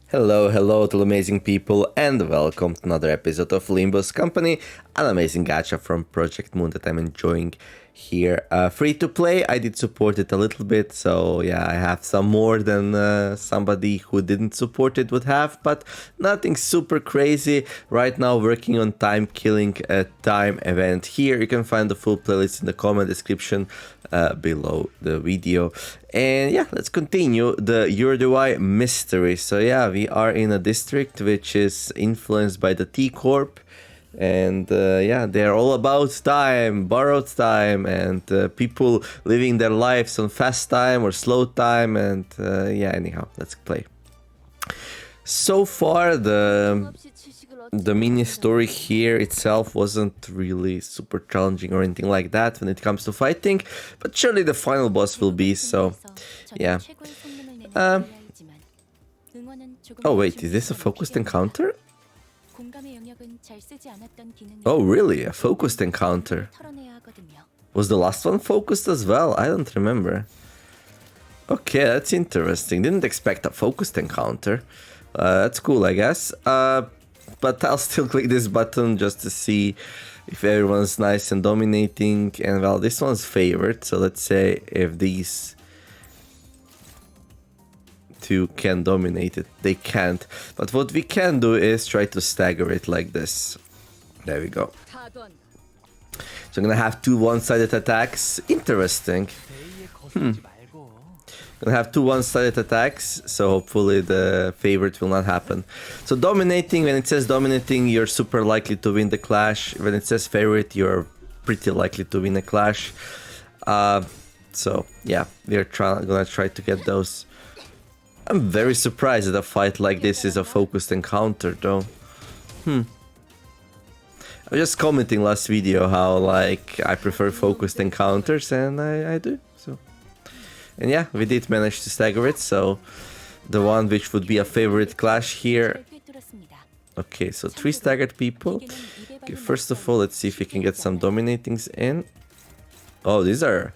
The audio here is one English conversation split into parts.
Hello, hello to amazing people, and welcome to another episode of Limbus Company, an amazing gacha from Project Moon that I'm enjoying here. Free to play, I did support it a little bit, so yeah, I have some more than somebody who didn't support it would have, but nothing super crazy. Right now, working on time killing a time event here. You can find the full playlist in the comment description below the video. And yeah, let's continue the E.G.O mystery. So yeah, we are in a district which is influenced by the T Corp. And yeah, they're all about time, borrowed time, and people living their lives on fast time or slow time. And yeah, anyhow, let's play. So far, the mini story here itself wasn't really super challenging or anything like that when it comes to fighting, but surely the final boss will be, so yeah. Oh wait, is this a focused encounter? Oh really, a focused encounter. Was the last one focused as well? I don't remember. Okay, that's interesting. Didn't expect a focused encounter. That's cool, I guess. But I'll still click this button just to see if everyone's nice and dominating. And well, this one's favored, so let's say if these two can dominate it, they can't. But what we can do is try to stagger it like this. There we go. So I'm gonna have two one-sided attacks. Interesting. Gonna have two one-sided attacks, so hopefully the favorite will not happen. So dominating, when it says dominating, you're super likely to win the clash. When it says favorite, you're pretty likely to win a clash. So yeah, we're gonna try to get those. I'm very surprised that a fight like this is a focused encounter, though. I was just commenting last video how like I prefer focused encounters, and I do. So. And yeah, we did manage to stagger it, so the one which would be a favorite clash here. Okay, so 3 staggered people. Okay, first of all, let's see if we can get some dominatings in. Oh, these are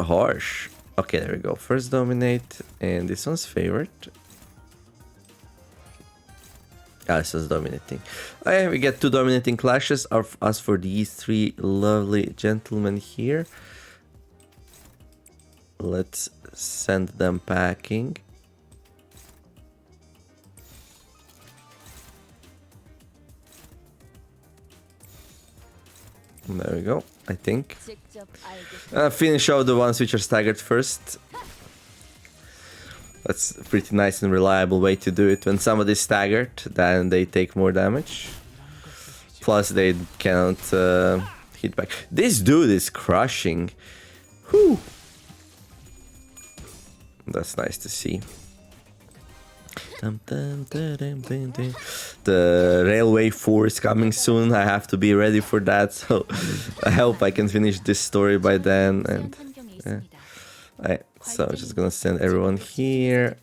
harsh. Okay, there we go. First dominate, and this one's favorite. Ah, this one's dominating. Okay, we get 2 dominating clashes. As for these 3 lovely gentlemen here, let's send them packing. There we go, I think. Finish off the ones which are staggered first. That's a pretty nice and reliable way to do it. When somebody's staggered, then they take more damage. Plus they cannot hit back. This dude is crushing. Whew. That's nice to see. The Railway 4 is coming soon. I have to be ready for that, so I hope I can finish this story by then. And so I'm just gonna send everyone here,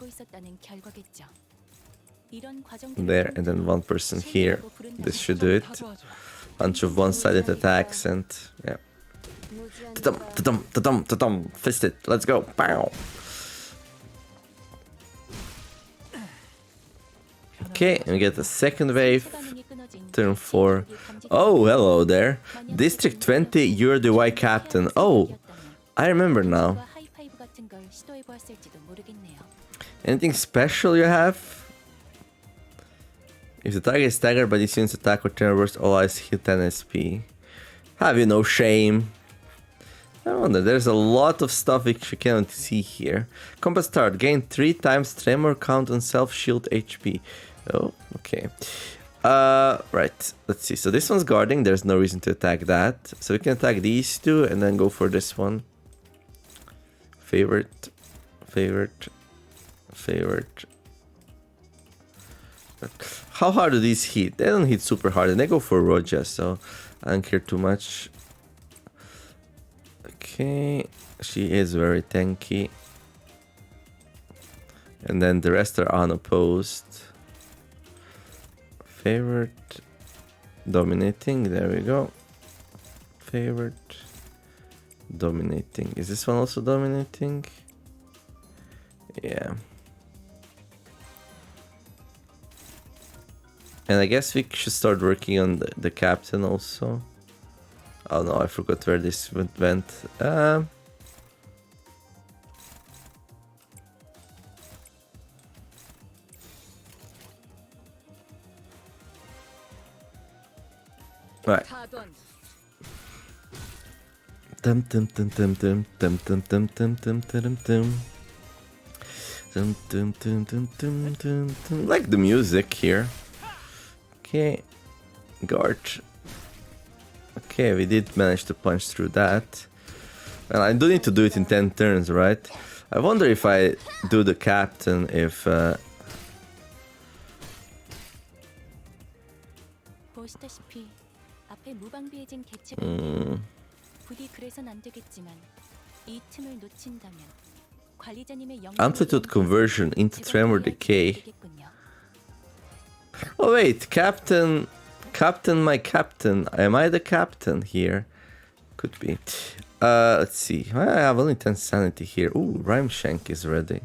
there, and then one person here. This should do it. Bunch of one-sided attacks, and yeah. Fist it. Let's go. Pow. Okay, and we get the second wave. Turn 4. Oh, hello there. District 20, you're the Y captain. Oh, I remember now. Anything special you have? If the target is staggered by this unit's attack or turn reverse, all eyes hit 10 SP. Have you no shame? I wonder, there's a lot of stuff which you cannot see here. Combat start, gain 3 times tremor count on self-shield HP. Oh, okay. Right, let's see. So this one's guarding, there's no reason to attack that. So we can attack these 2 and then go for this one. Favorite. How hard do these hit? They don't hit super hard, and they go for Roja, so I don't care too much. Okay, she is very tanky. And then the rest are unopposed. Favorite. Dominating, there we go. Favorite. Dominating. Is this one also dominating? Yeah. And I guess we should start working on the captain also. Oh no, I forgot where this went. Right. Dum dum dum dum dum dum dum dum dum dum dum dum. Dum dum dum dum dum dum dum. Like the music here. Okay. Guard. Okay, we did manage to punch through that. Well, I do need to do it in 10 turns, right? I wonder if I do the captain, if... Amplitude conversion into tremor decay. Oh wait, captain... Captain, my captain. Am I the captain here? Could be. Let's see. I have only 10 sanity here. Ooh, Rhyme Shank is ready.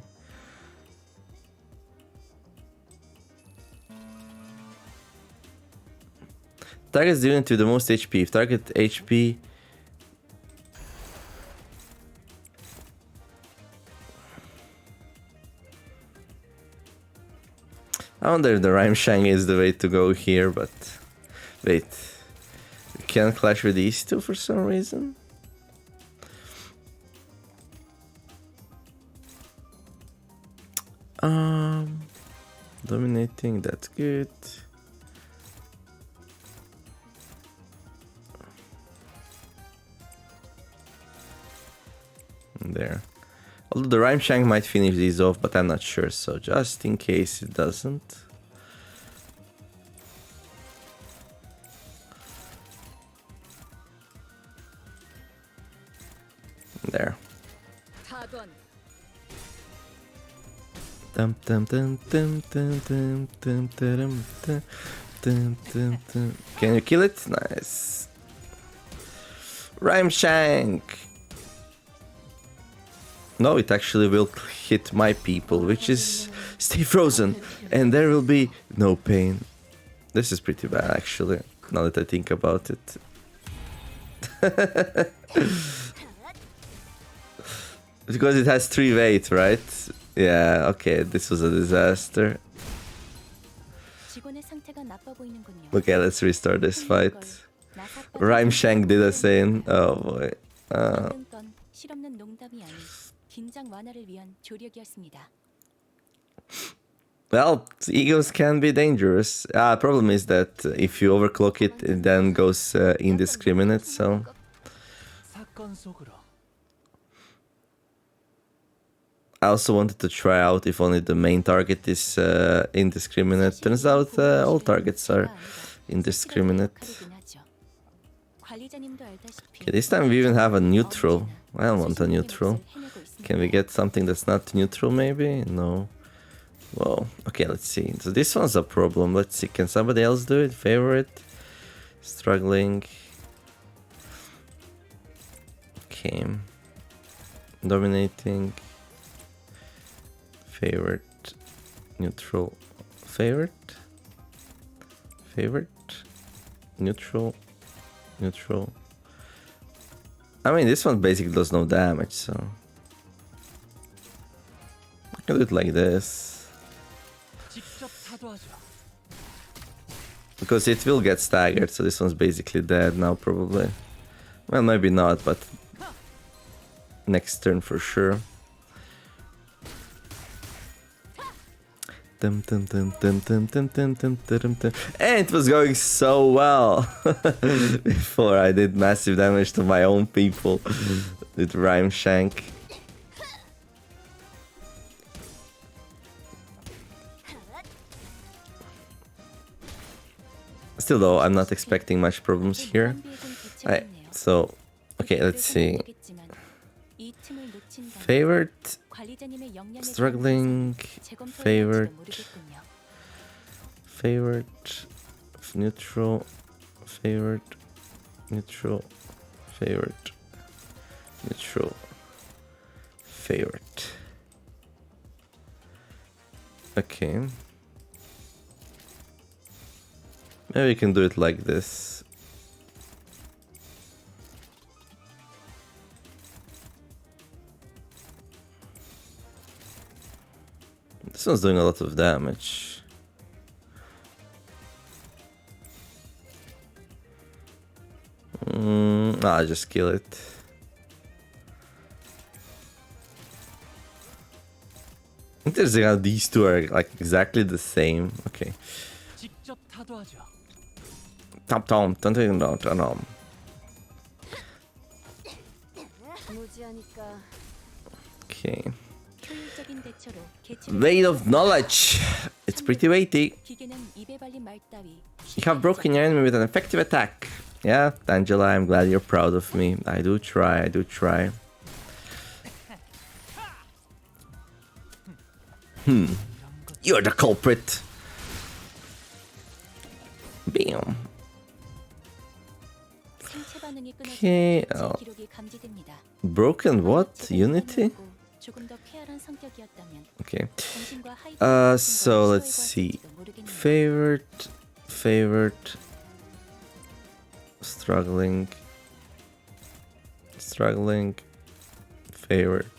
Target's the unit with the most HP. If target HP... I wonder if the Rhyme Shank is the way to go here, but... Wait. We can't clash with these two for some reason? Dominating, that's good. There. Although the Rhyme Shank might finish these off, but I'm not sure, so just in case it doesn't. There. Dum dum dum dum dum dum dum dum dum dum dum dum. Can you kill it? Nice. Rhyme Shank. No, it actually will hit my people, which is stay frozen, and there will be no pain. This is pretty bad, actually. Now that I think about it. Because it has 3 weight, right? Yeah, okay, this was a disaster. Okay, let's restart this fight. Rhyme Shank did a saying. Oh boy. Well, E.G.Os can be dangerous. Problem is that if you overclock it, it then goes indiscriminate, so... I also wanted to try out if only the main target is indiscriminate. Turns out all targets are indiscriminate. Okay, this time we even have a neutral. I don't want a neutral. Can we get something that's not neutral maybe? No. Well, okay, let's see. So this one's a problem. Let's see. Can somebody else do it? Favorite? Struggling. Okay. Dominating. Favorite. Neutral. Favorite. Favorite. Neutral. Neutral. I mean, this one basically does no damage, so... I can do it like this. Because it will get staggered, so this one's basically dead now, probably. Well, maybe not, but... next turn for sure. And it was going so well before I did massive damage to my own people with Rhyme Shank. Still though, I'm not expecting much problems here. Alright, so, okay, let's see. Favorite, struggling, favorite, favorite, neutral, favorite, neutral, favorite, neutral, favorite. Okay. Maybe we can do it like this. This one's doing a lot of damage. I'll just kill it. Interesting how these two are like exactly the same. Okay. Tom tom tom tom tom tom. Okay. Weight of knowledge. It's pretty weighty. You have broken your enemy with an effective attack. Yeah, Angela, I'm glad you're proud of me. I do try, I do try. You're the culprit. Bam. Okay. Oh. Broken what? Unity? Okay. So let's see. Favorite. Struggling. Favorite.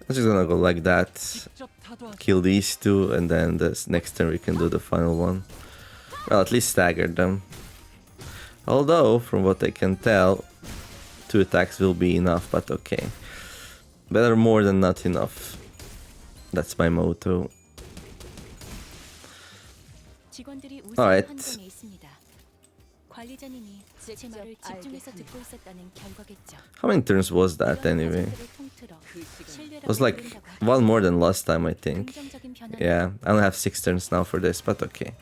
I'm just gonna go like that. Kill these two, and then this next turn we can do the final one. Well, at least stagger them. Although, from what I can tell, 2 attacks will be enough, but okay. Better more than not enough. That's my motto. Alright. How many turns was that anyway? It was like one more than last time, I think. Yeah, I only have 6 turns now for this, but okay.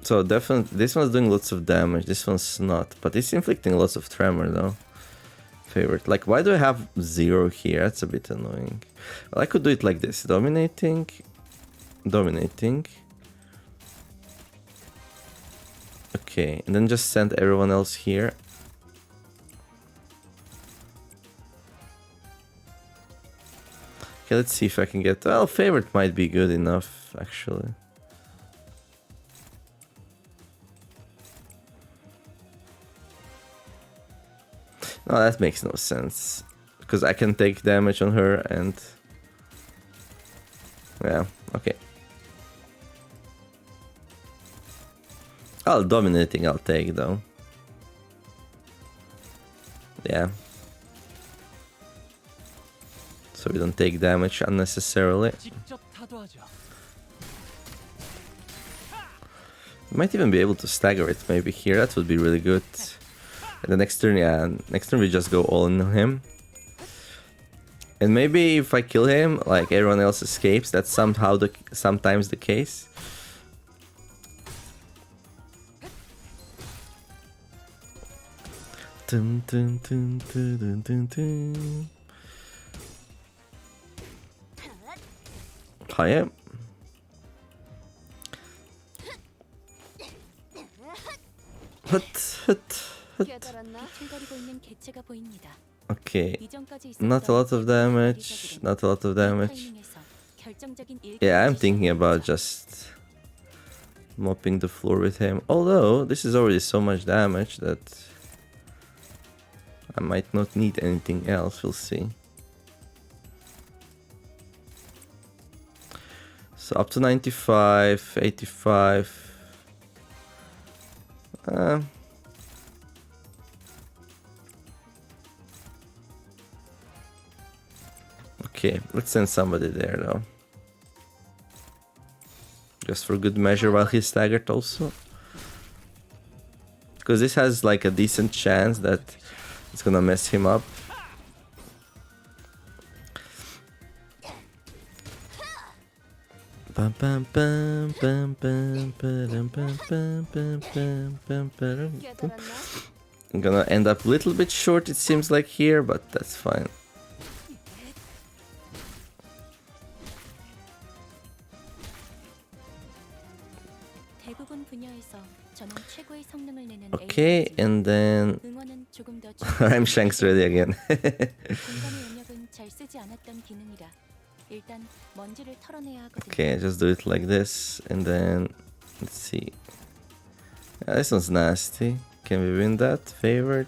So definitely, this one's doing lots of damage, this one's not. But it's inflicting lots of tremor though. Favorite. Like, why do I have 0 here? That's a bit annoying. Well, I could do it like this. Dominating. Okay, and then just send everyone else here. Okay, let's see if I can get... Well, favorite might be good enough, actually. No, that makes no sense. Because I can take damage on her and... Yeah, okay. Dominating I'll take though. Yeah. So we don't take damage unnecessarily. Might even be able to stagger it maybe here, that would be really good. And the next turn, yeah, next turn we just go all in on him. And maybe if I kill him, like everyone else escapes, that's sometimes the case. Dun, dun, dun, dun, dun, dun, dun. Hiya. Hut. Okay, not a lot of damage, Yeah, I'm thinking about just mopping the floor with him. Although, this is already so much damage that I might not need anything else, we'll see. So up to 95, 85. Okay, let's send somebody there though. Just for good measure while he's staggered also. Because this has like a decent chance that it's gonna mess him up. I'm gonna end up a little bit short, it seems like here, but that's fine. Okay, and then I'm Shanks ready again. 일단 먼지를 털어내야 하거든요. Okay, just do it like this, and then let's see. This one's nasty. Can we win that? Favorite,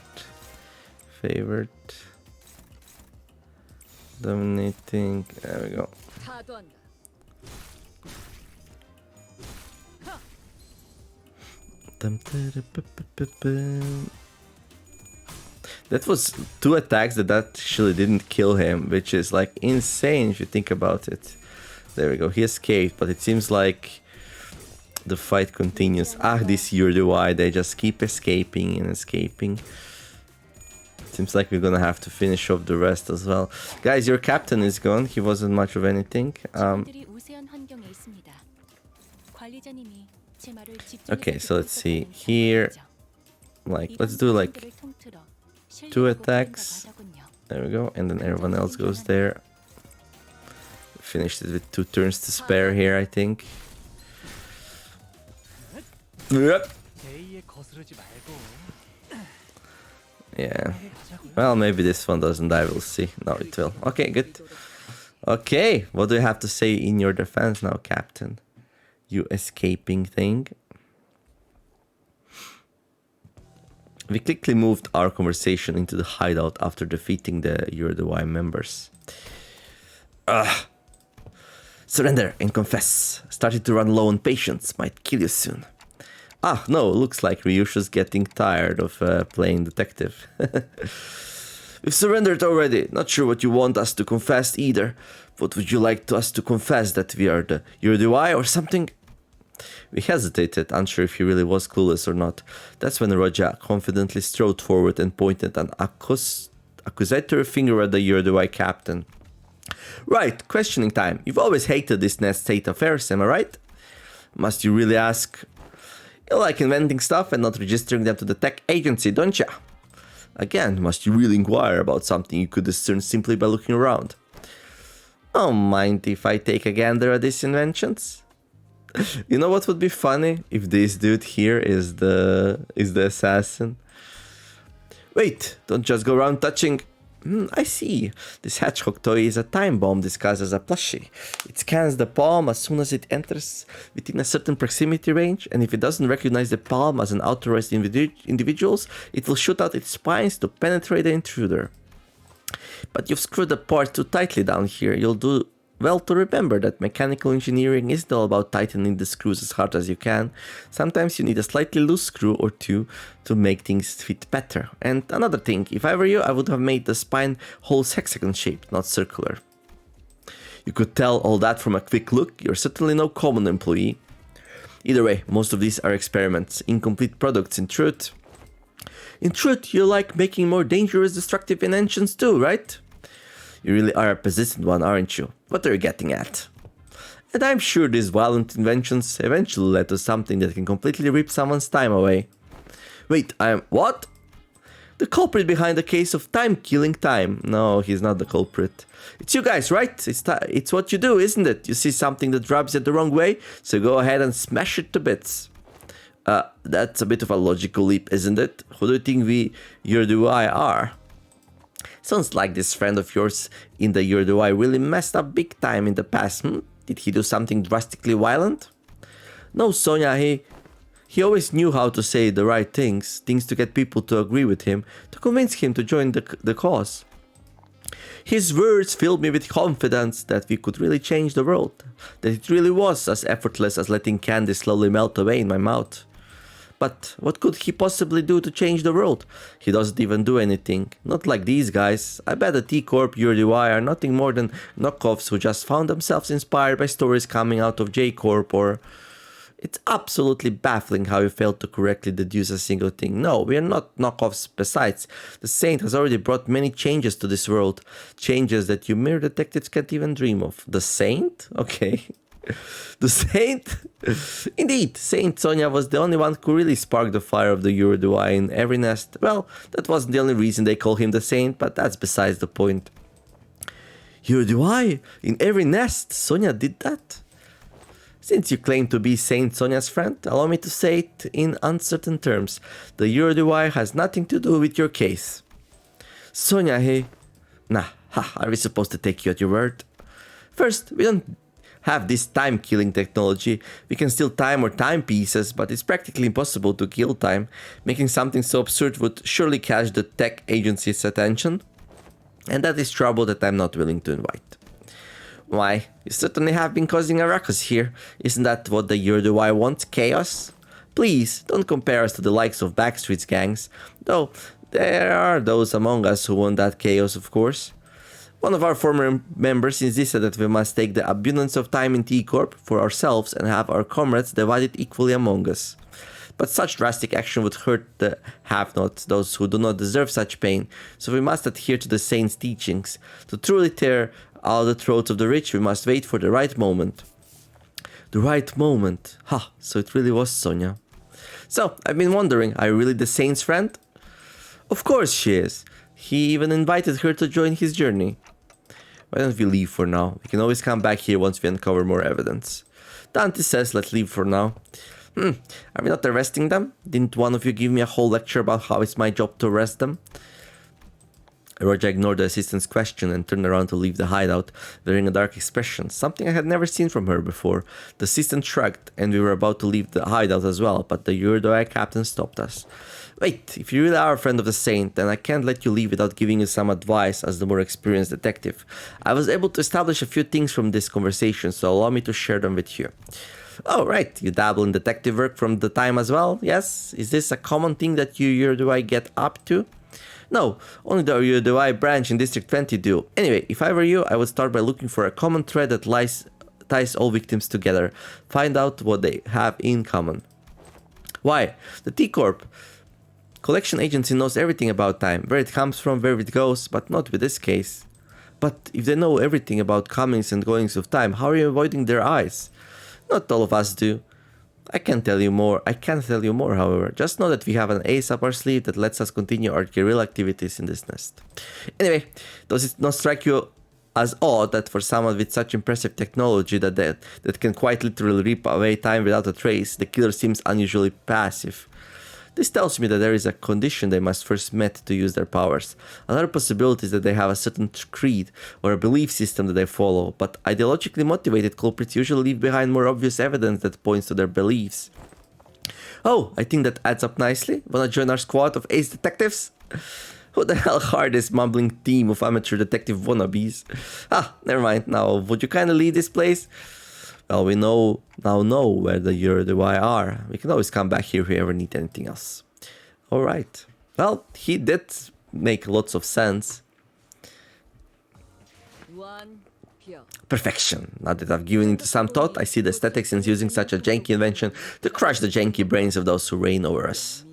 dominating. There we go. 파도한다. That was 2 attacks that actually didn't kill him, which is like insane if you think about it. There we go, he escaped, but it seems like the fight continues. Ah, this E.G.O, they just keep escaping and escaping. Seems like we're gonna have to finish off the rest as well. Guys, your captain is gone, he wasn't much of anything. Okay, so let's see here. Like, let's do like 2 attacks. There we go, and then everyone else goes there. Finished it with 2 turns to spare here, I think. Yep. Yeah. Well, maybe this one doesn't die, we'll see. No, it will. Okay, good. Okay, what do you have to say in your defense now, Captain? You escaping thing. We quickly moved our conversation into the hideout after defeating the E.G.O members. Surrender and confess. Starting to run low on patience. Might kill you soon. Ah, no, looks like Ryusha's getting tired of playing detective. We've surrendered already. Not sure what you want us to confess either. What would you like us to confess, that we are the E.G.O or something? We hesitated, unsure if he really was clueless or not. That's when Roja confidently strode forward and pointed an accusatory finger at the E.G.O captain. Right, questioning time. You've always hated this net state affairs, am I right? Must you really ask? You like inventing stuff and not registering them to the tech agency, don't ya? Again, must you really inquire about something you could discern simply by looking around? Oh, mind if I take a gander at these inventions? You know what would be funny? If this dude here is the assassin. Wait, don't just go around touching... I see. This hedgehog toy is a time bomb disguised as a plushie. It scans the palm as soon as it enters within a certain proximity range, and if it doesn't recognize the palm as an authorized individual's, it will shoot out its spines to penetrate the intruder. But you've screwed the part too tightly down here. You'll do well to remember that mechanical engineering isn't all about tightening the screws as hard as you can. Sometimes you need a slightly loose screw or two to make things fit better. And another thing, if I were you, I would have made the spine holes hexagon shaped, not circular. You could tell all that from a quick look. You're certainly no common employee. Either way, most of these are experiments, incomplete products in truth. In truth, you like making more dangerous, destructive inventions too, right? You really are a persistent one, aren't you? What are you getting at? And I'm sure these violent inventions eventually led to something that can completely rip someone's time away. Wait, what? The culprit behind the case of time killing time. No, he's not the culprit. It's you guys, right? It's what you do, isn't it? You see something that rubs you the wrong way, so go ahead and smash it to bits. That's a bit of a logical leap, isn't it? Who do you think E.G.O are? Sounds like this friend of yours in the E.G.O really messed up big time in the past, Did he do something drastically violent? No, Sonia, he always knew how to say the right things to get people to agree with him, to convince him to join the cause. His words filled me with confidence that we could really change the world, that it really was as effortless as letting candy slowly melt away in my mouth. But what could he possibly do to change the world? He doesn't even do anything. Not like these guys. I bet the T-Corp E.G.O are nothing more than knockoffs who just found themselves inspired by stories coming out of J-Corp or... It's absolutely baffling how you failed to correctly deduce a single thing. No, we are not knockoffs. Besides, the Saint has already brought many changes to this world. Changes that you mere detectives can't even dream of. The Saint? Okay. The Saint? Indeed, Saint Sonia was the only one who really sparked the fire of the E.G.O in every nest. Well, that wasn't the only reason they call him the Saint, but that's besides the point. E.G.O in every nest? Sonia did that? Since you claim to be Saint Sonia's friend, allow me to say it in uncertain terms. The E.G.O has nothing to do with your case. Sonia, Nah, are we supposed to take you at your word? First, we don't have this time-killing technology. We can steal time or timepieces, but it's practically impossible to kill time. Making something so absurd would surely catch the tech agency's attention. And that is trouble that I'm not willing to invite. Why? You certainly have been causing a ruckus here. Isn't that what the Year-Do-I want? Chaos? Please, don't compare us to the likes of Backstreet's gangs. Though, there are those among us who want that chaos, of course. One of our former members insisted that we must take the abundance of time in T-Corp for ourselves and have our comrades divided equally among us. But such drastic action would hurt the have-nots, those who do not deserve such pain, so we must adhere to the saints' teachings. To truly tear out the throats of the rich, we must wait for the right moment. The right moment. Ha, so it really was Sonia. So, I've been wondering, are you really the saint's friend? Of course she is. He even invited her to join his journey. Why don't we leave for now? We can always come back here once we uncover more evidence. Dante says let's leave for now. Are we not arresting them? Didn't one of you give me a whole lecture about how it's my job to arrest them? Roger ignored the assistant's question and turned around to leave the hideout, wearing a dark expression, something I had never seen from her before. The assistant shrugged, and we were about to leave the hideout as well, but the Year-Do-I captain stopped us. Wait, if you really are a friend of the saint, then I can't let you leave without giving you some advice as the more experienced detective. I was able to establish a few things from this conversation, so allow me to share them with you. Oh, right, you dabble in detective work from the time as well, yes? Is this a common thing that you Year-Do-I get up to? No, only the Year-Do-I branch in District 20 do. Anyway, if I were you, I would start by looking for a common thread that ties all victims together. Find out what they have in common. Why? The T-Corp collection agency knows everything about time, where it comes from, where it goes, but not with this case. But if they know everything about comings and goings of time, how are you avoiding their eyes? Not all of us do. I can't tell you more, however. Just know that we have an ace up our sleeve that lets us continue our guerrilla activities in this nest. Anyway, does it not strike you as odd that for someone with such impressive technology that can quite literally rip away time without a trace, the killer seems unusually passive? This tells me that there is a condition they must first meet to use their powers. Another possibility is that they have a certain creed or a belief system that they follow, but ideologically motivated culprits usually leave behind more obvious evidence that points to their beliefs. Oh, I think that adds up nicely. Wanna join our squad of ace detectives? Who the hell are this mumbling team of amateur detective wannabes? Never mind. Now, would you kinda leave this place? Well, we now know where the Year-Do-I are. We can always come back here if we ever need anything else. Alright. Well, he did make lots of sense. Perfection. Now that I've given into some thought, I see the aesthetics in using such a janky invention to crush the janky brains of those who reign over us.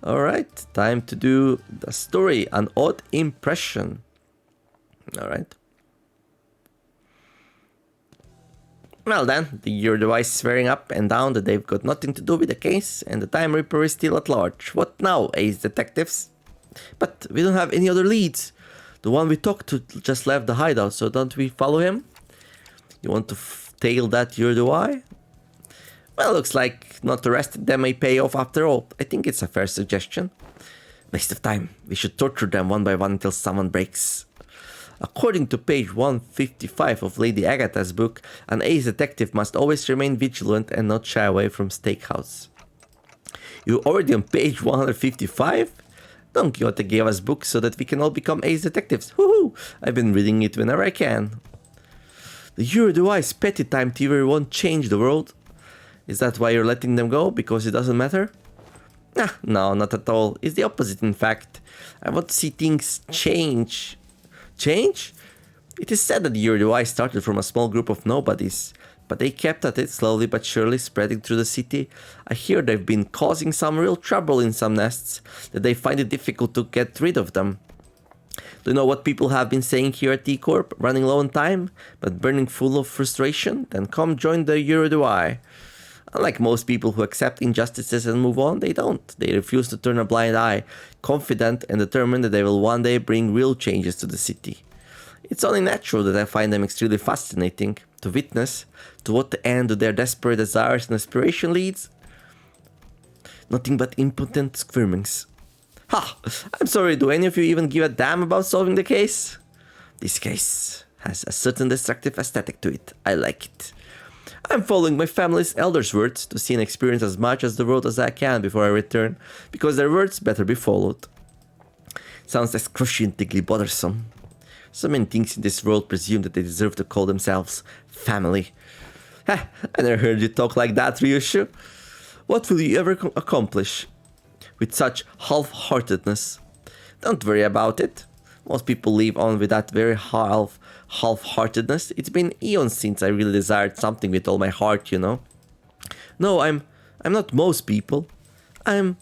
Alright, time to do the story. An odd impression. Alright. Well then, the Year-Do-I is swearing up and down that they've got nothing to do with the case, and the Time Reaper is still at large. What now, ace detectives? But we don't have any other leads. The one we talked to just left the hideout, so don't we follow him? You want to tail that Year-Do-I? Well, looks like not arresting them may pay off after all. I think it's a fair suggestion. Waste of time. We should torture them one by one until someone breaks. According to page 155 of Lady Agatha's book, an ace detective must always remain vigilant and not shy away from stakehouse. You're already on page 155? Don Quixote gave us books so that we can all become ace detectives. Woohoo! I've been reading it whenever I can. The Year-Do-I's petty time theory won't change the world. Is that why you're letting them go? Because it doesn't matter? No, not at all. It's the opposite, in fact. I want to see things change. Change? It is said that the Year-Do-I started from a small group of nobodies, but they kept at it slowly but surely, spreading through the city. I hear they've been causing some real trouble in some nests, that they find it difficult to get rid of them. Do you know what people have been saying here at T-Corp? Running low on time, but burning full of frustration? Then come join the Year-Do-I. Unlike most people who accept injustices and move on, they don't. They refuse to turn a blind eye, confident and determined that they will one day bring real changes to the city. It's only natural that I find them extremely fascinating to witness. To what end do their desperate desires and aspiration leads? Nothing but impotent squirmings. I'm sorry, do any of you even give a damn about solving the case? This case has a certain destructive aesthetic to it. I like it. I'm following my family's elders' words to see and experience as much of the world as I can before I return, because their words better be followed. Sounds excruciatingly bothersome. So many things in this world presume that they deserve to call themselves family. Ha! I never heard you talk like that, Ryushu. What will you ever accomplish with such half-heartedness? Don't worry about it. Most people live on with that very half-heartedness. It's been eons since I really desired something with all my heart, you know. No, I'm not most people. I'm...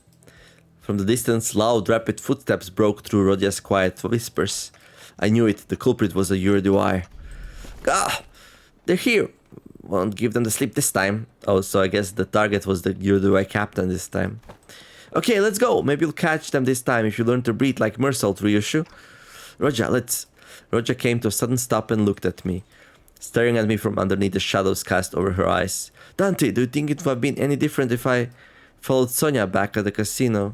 From the distance, loud, rapid footsteps broke through Rodia's quiet whispers. I knew it. The culprit was a Yurduai. Ah! They're here. Won't give them the slip this time. Oh, so I guess the target was the Yurduai captain this time. Okay, let's go. Maybe you'll catch them this time if you learn to breathe like Mersault, Ryushu. Roja, let's... Roja came to a sudden stop and looked at me, staring at me from underneath the shadows cast over her eyes. Dante, do you think it would have been any different if I followed Sonia back at the casino?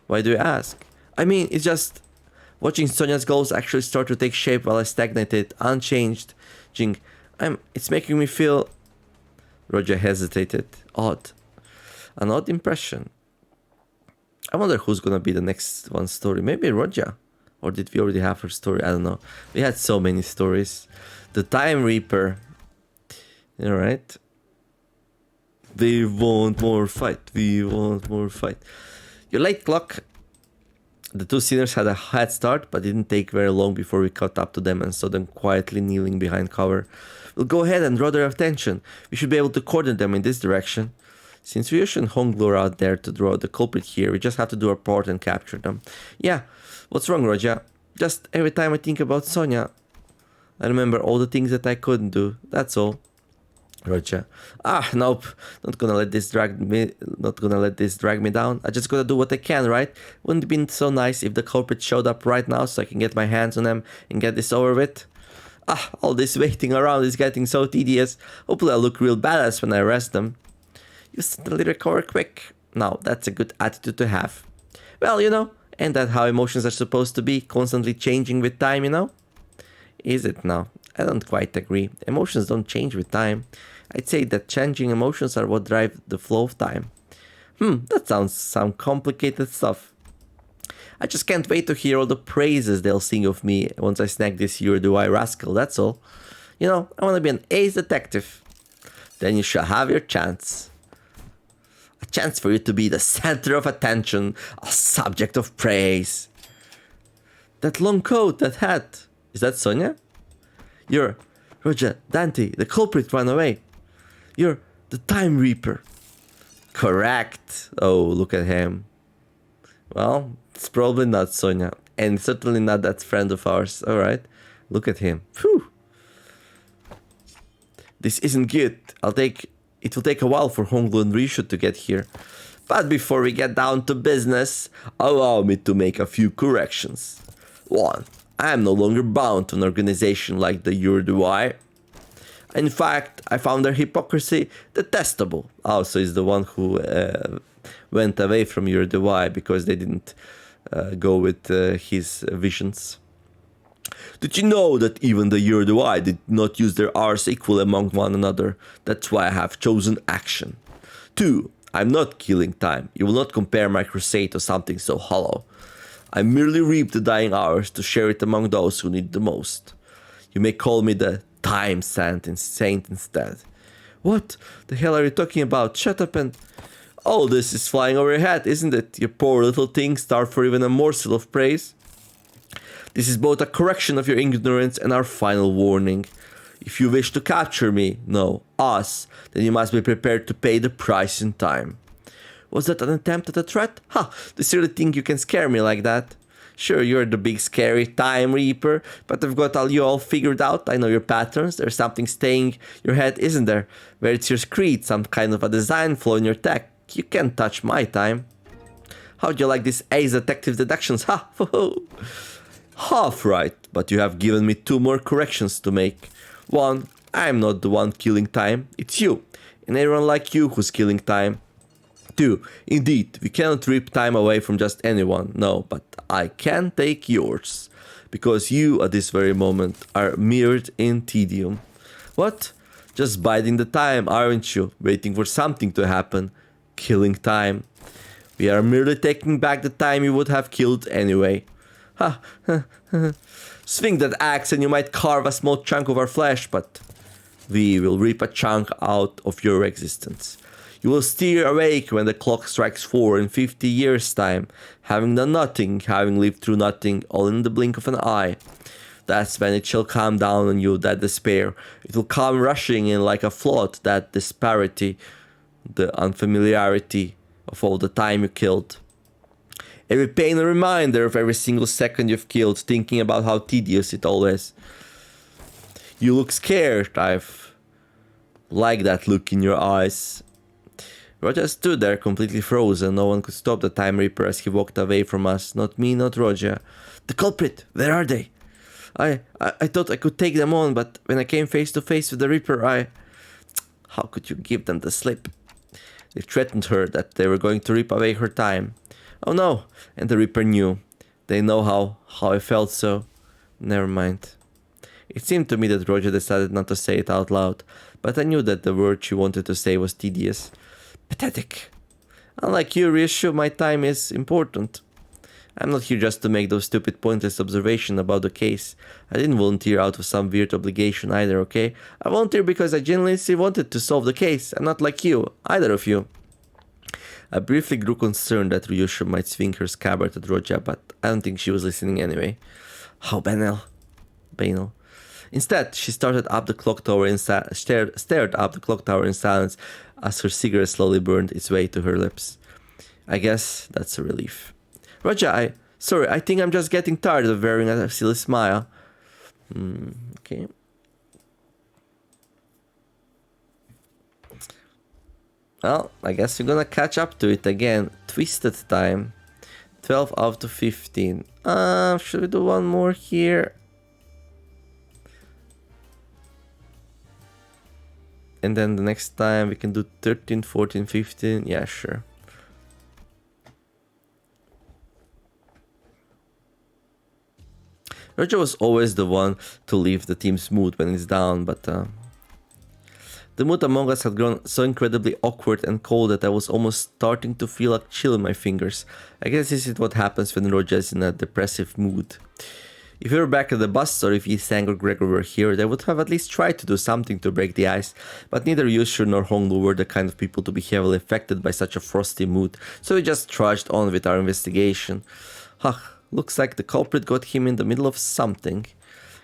Why do you ask? I mean, it's just... Watching Sonia's goals actually start to take shape while I stagnated, unchanged. Jing, it's making me feel... Roja hesitated. Odd. An odd impression. I wonder who's gonna be the next one's story. Maybe Roja. Or did we already have her story? I don't know. We had so many stories. The Time Reaper. Alright. We want more fight. We want more fight. You're late, Clock. The two sinners had a head start, but it didn't take very long before we caught up to them and saw them quietly kneeling behind cover. We'll go ahead and draw their attention. We should be able to coordinate them in this direction. Since we shouldn't Honglu are out there to draw the culprit here, we just have to do our part and capture them. Yeah. What's wrong, Roja? Just every time I think about Sonia, I remember all the things that I couldn't do. That's all. Roja. Nope. Not gonna let this drag me down. I just gotta do what I can, right? Wouldn't it be so nice if the culprit showed up right now so I can get my hands on them and get this over with? All this waiting around is getting so tedious. Hopefully I'll look real badass when I arrest them. You suddenly recover quick. Now, that's a good attitude to have. Well, you know, ain't that how emotions are supposed to be? Constantly changing with time, you know? Is it now? I don't quite agree. Emotions don't change with time. I'd say that changing emotions are what drive the flow of time. That sounds some complicated stuff. I just can't wait to hear all the praises they'll sing of me once I snag this Yurduai rascal, that's all. You know, I want to be an ace detective. Then you shall have your chance. A chance for you to be the center of attention, a subject of praise. That long coat, that hat. Is that Sonia? You're... Roja, Dante, the culprit ran away. You're the Time Reaper. Correct. Oh, look at him. Well, it's probably not Sonia. And certainly not that friend of ours. Alright. Look at him. Phew. This isn't good. It will take a while for Honglu and Rishu to get here. But before we get down to business, allow me to make a few corrections. 1. I am no longer bound to an organization like the Yurduai. In fact, I found their hypocrisy detestable. Also, is the one who went away from Yurduai because they didn't go with his visions. Did you know that even the Yurduai did not use their hours equally among one another? That's why I have chosen action. 2. I'm not killing time. You will not compare my crusade to something so hollow. I merely reap the dying hours to share it among those who need the most. You may call me the Time Saint instead. What the hell are you talking about? Shut up and... Oh, this is flying over your head, isn't it? You poor little thing, starved for even a morsel of praise. This is both a correction of your ignorance and our final warning. If you wish to capture me, no, us, then you must be prepared to pay the price in time. Was that an attempt at a threat? Ha! Do you really think you can scare me like that? Sure, you're the big scary Time Reaper, but I've got you all figured out. I know your patterns. There's something staying your head, isn't there? Where it's your screed, some kind of a design flaw in your tech. You can't touch my time. How'd you like this ace detective deductions? Ha! Half right, but you have given me 2 more corrections to make. 1, I'm not the one killing time. It's you, and everyone like you who's killing time. 2. Indeed, we cannot rip time away from just anyone, no, but I can take yours. because you, at this very moment, are mirrored in tedium. What? Just biding the time, aren't you? Waiting for something to happen. Killing time. We are merely taking back the time you would have killed anyway. Ha! Swing that axe and you might carve a small chunk of our flesh, but we will rip a chunk out of your existence. You will steer awake when the clock strikes 4 in 50 years' time, having done nothing, having lived through nothing, all in the blink of an eye. That's when it shall come down on you, that despair. It will come rushing in like a flood, that disparity, the unfamiliarity of all the time you killed. Every pain a reminder of every single second you've killed, thinking about how tedious it all is. You look scared. I've liked that look in your eyes. Roger stood there completely frozen. No one could stop the Time Reaper as he walked away from us. Not me, not Roger. The culprit! Where are they? I thought I could take them on, but when I came face to face with the Reaper, How could you give them the slip? They threatened her that they were going to rip away her time. Oh no, and the Reaper knew. They know how I felt, so never mind. It seemed to me that Roger decided not to say it out loud, but I knew that the word she wanted to say was tedious. Pathetic. Unlike you, Ryushu, my time is important. I'm not here just to make those stupid pointless observations about the case. I didn't volunteer out of some weird obligation either, okay? I volunteered because I genuinely wanted to solve the case. I'm not like you, either of you. I briefly grew concerned that Ryushu might swing her scabbard at Roja, but I don't think she was listening anyway. How banal. Instead, she started up the clock tower and stared up the clock tower in silence as her cigarette slowly burned its way to her lips. I guess that's a relief. Roger, sorry, I think I'm just getting tired of wearing a silly smile. Okay. Well, I guess we're gonna catch up to it again. Twisted time. 12 out of 15. Should we do one more here? And then the next time we can do 13, 14, 15. Yeah, sure. Roger was always the one to leave the team's mood when it's down, but the mood among us had grown so incredibly awkward and cold that I was almost starting to feel a chill in my fingers. I guess this is what happens when Roger is in a depressive mood. If we were back at the bus, or if Sang or Gregor were here, they would have at least tried to do something to break the ice, but neither Yushu nor Honglu were the kind of people to be heavily affected by such a frosty mood, so we just trudged on with our investigation. Looks like the culprit got him in the middle of something.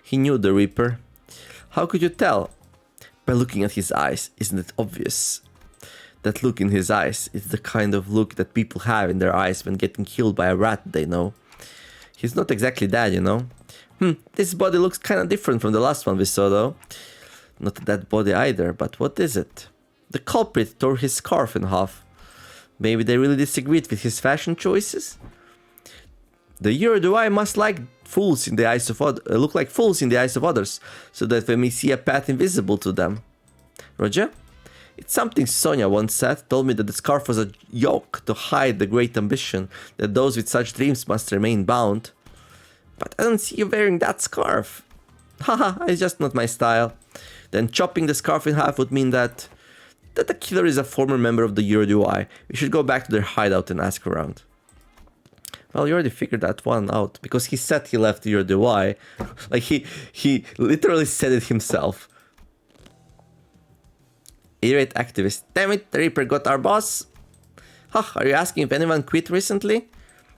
He knew the Reaper. How could you tell? By looking at his eyes, isn't it obvious? That look in his eyes is the kind of look that people have in their eyes when getting killed by a rat they know. He's not exactly that, you know. This body looks kinda different from the last one we saw though. Not that body either, but what is it? The culprit tore his scarf in half. Maybe they really disagreed with his fashion choices? The Yorodoi must like fools in the eyes of look like fools in the eyes of others, so that when we see a path invisible to them. Roger? It's something Sonia once said, told me that the scarf was a yoke to hide the great ambition, that those with such dreams must remain bound. But I don't see you wearing that scarf. Haha, it's just not my style. Then chopping the scarf in half would mean that the killer is a former member of the Yorodoi. We should go back to their hideout and ask around. Well, you already figured that one out, because he said he left your DY. Like, he literally said it himself. Irate activist. Damn it, the Reaper got our boss. Are you asking if anyone quit recently?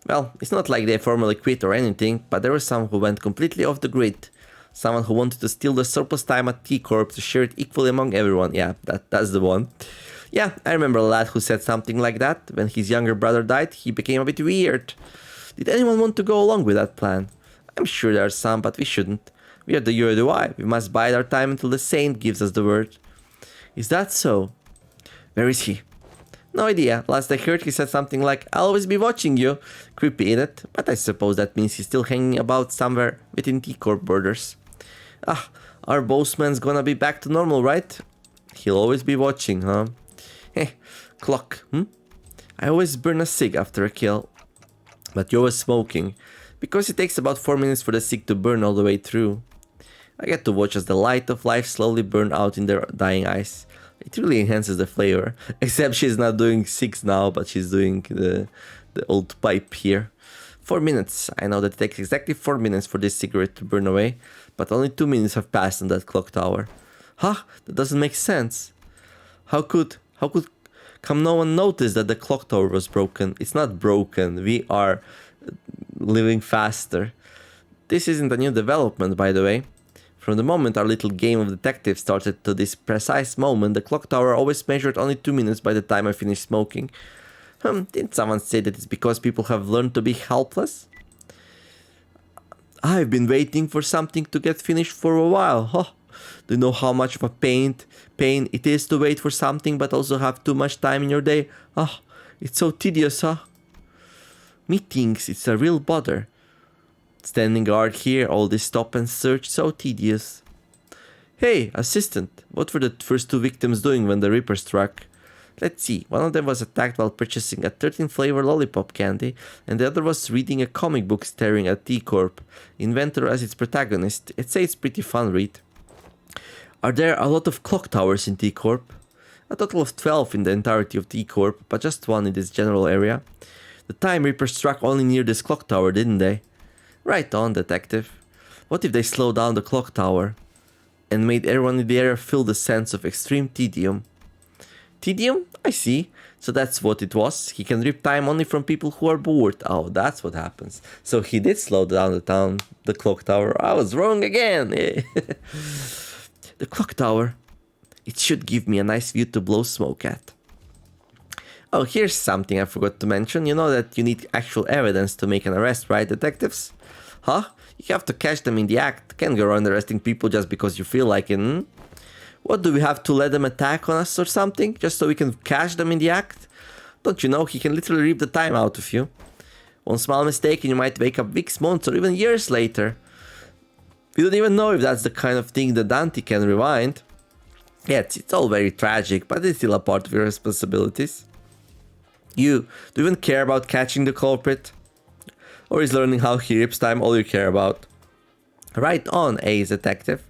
Well, it's not like they formally quit or anything, but there were some who went completely off the grid. Someone who wanted to steal the surplus time at T-Corp to share it equally among everyone. Yeah, that's the one. Yeah, I remember a lad who said something like that. When his younger brother died, he became a bit weird. Did anyone want to go along with that plan? I'm sure there are some, but we shouldn't. We are the Yorodoi. We must bide our time until the saint gives us the word. Is that so? Where is he? No idea. Last I heard he said something like, I'll always be watching you. Creepy, ain't it? But I suppose that means he's still hanging about somewhere within T-Corp borders. Our bossman's gonna be back to normal, right? He'll always be watching, huh? Clock, I always burn a cig after a kill. But you're always smoking. Because it takes about 4 minutes for the stick to burn all the way through. I get to watch as the light of life slowly burn out in their dying eyes. It really enhances the flavor. Except she's not doing 6 now, but she's doing the old pipe here. 4 minutes. I know that it takes exactly 4 minutes for this cigarette to burn away, but only 2 minutes have passed on that clock tower. Huh? That doesn't make sense. How could come no one notice that the clock tower was broken? It's not broken. We are living faster. This isn't a new development, by the way. From the moment our little game of detective started to this precise moment, the clock tower always measured only 2 minutes by the time I finished smoking. Didn't someone say that it's because people have learned to be helpless? I've been waiting for something to get finished for a while. Huh? Do you know how much of a pain it is to wait for something but also have too much time in your day? It's so tedious, huh? Meetings, it's a real bother. Standing guard here, all this stop and search, so tedious. Hey, assistant, what were the first 2 victims doing when the Reaper struck? Let's see, one of them was attacked while purchasing a 13 flavor lollipop candy, and the other was reading a comic book staring at T-Corp, inventor as its protagonist. I'd say it's pretty fun read. Are there a lot of clock towers in T-Corp? A total of 12 in the entirety of T-Corp, but just 1 in this general area. The Time Reaper struck only near this clock tower, didn't they? Right on, detective. What if they slowed down the clock tower and made everyone in the area feel the sense of extreme tedium? Tedium? I see. So that's what it was. He can rip time only from people who are bored. Oh, that's what happens. So he did slow down the clock tower. I was wrong again. The clock tower. It should give me a nice view to blow smoke at. Oh, here's something I forgot to mention. You know that you need actual evidence to make an arrest, right, detectives? Huh? You have to catch them in the act. Can't go around arresting people just because you feel like it. What, do we have to let them attack on us or something? Just so we can catch them in the act? Don't you know, he can literally rip the time out of you. One small mistake and you might wake up weeks, months, or even years later. We don't even know if that's the kind of thing that Dante can rewind. Yeah, it's all very tragic, but it's still a part of your responsibilities. You, do you even care about catching the culprit? Or is learning how he rips time all you care about? Right on, Ace Detective.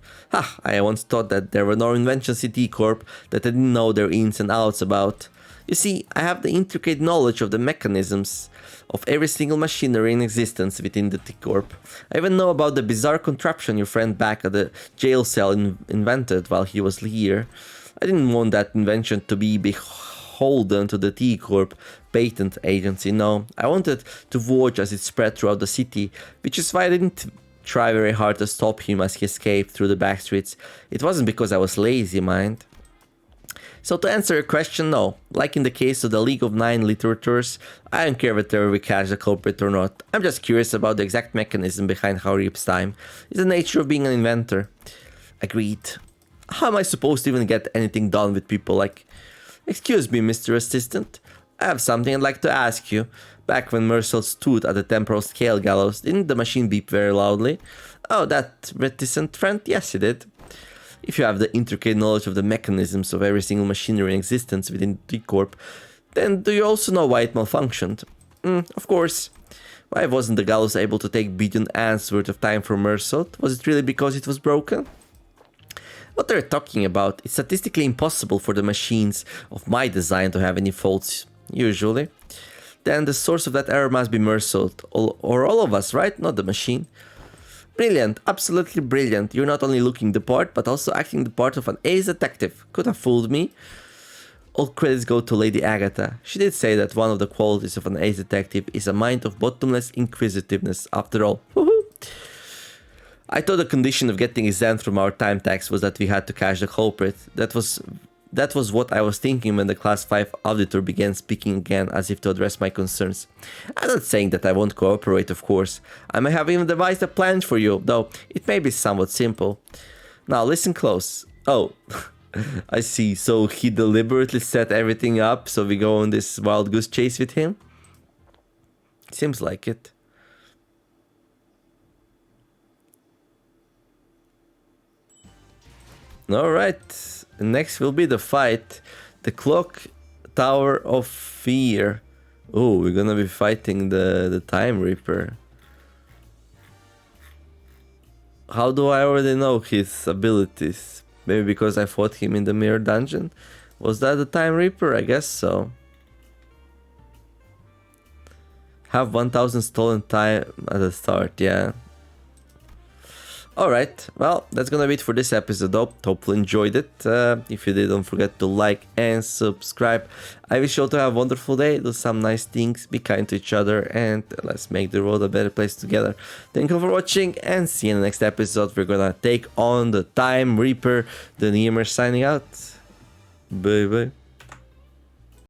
I once thought that there were no inventions in T-Corp that I didn't know their ins and outs about. You see, I have the intricate knowledge of the mechanisms of every single machinery in existence within the T-Corp. I even know about the bizarre contraption your friend back at the jail cell invented while he was here. I didn't want that invention to be beholden to the T-Corp patent agency, no. I wanted to watch as it spread throughout the city, which is why I didn't try very hard to stop him as he escaped through the back streets. It wasn't because I was lazy, mind. So to answer your question, no. Like in the case of the League of Nine literatures, I don't care whether we catch the culprit or not. I'm just curious about the exact mechanism behind how he rips time. It's the nature of being an inventor. Agreed. How am I supposed to even get anything done with people like... Excuse me, Mr. Assistant. I have something I'd like to ask you. Back when Mercel stood at the temporal scale gallows, didn't the machine beep very loudly? Oh, that reticent friend? Yes, it did. If you have the intricate knowledge of the mechanisms of every single machinery in existence within T-Corp, then do you also know why it malfunctioned? Of course. Why wasn't the gallows able to take billion ants worth of time from Mercel? Was it really because it was broken? What they're talking about, it's statistically impossible for the machines of my design to have any faults, usually. Then the source of that error must be Mercel, or all of us, right? Not the machine. Brilliant, absolutely brilliant. You're not only looking the part, but also acting the part of an ace detective. Could have fooled me. All credits go to Lady Agatha. She did say that one of the qualities of an ace detective is a mind of bottomless inquisitiveness, after all. Woohoo! I thought the condition of getting exempt from our time tax was that we had to catch the culprit. That was what I was thinking when the Class 5 auditor began speaking again, as if to address my concerns. I'm not saying that I won't cooperate, of course. I may have even devised a plan for you, though it may be somewhat simple. Now listen close. Oh, I see. So he deliberately set everything up so we go on this wild goose chase with him? Seems like it. Alright. Next will be the fight. The Clock Tower of Fear. Oh, we're gonna be fighting the Time Reaper. How do I already know his abilities? Maybe because I fought him in the mirror dungeon? Was that the Time Reaper? I guess so. Have 1000 stolen time at the start, yeah. Alright, well, that's gonna be it for this episode. Hopefully enjoyed it. If you did, don't forget to like and subscribe. I wish you all to have a wonderful day, do some nice things, be kind to each other, and let's make the world a better place together. Thank you for watching, and see you in the next episode. We're gonna take on the Time Reaper. TheNeomare signing out. Bye bye.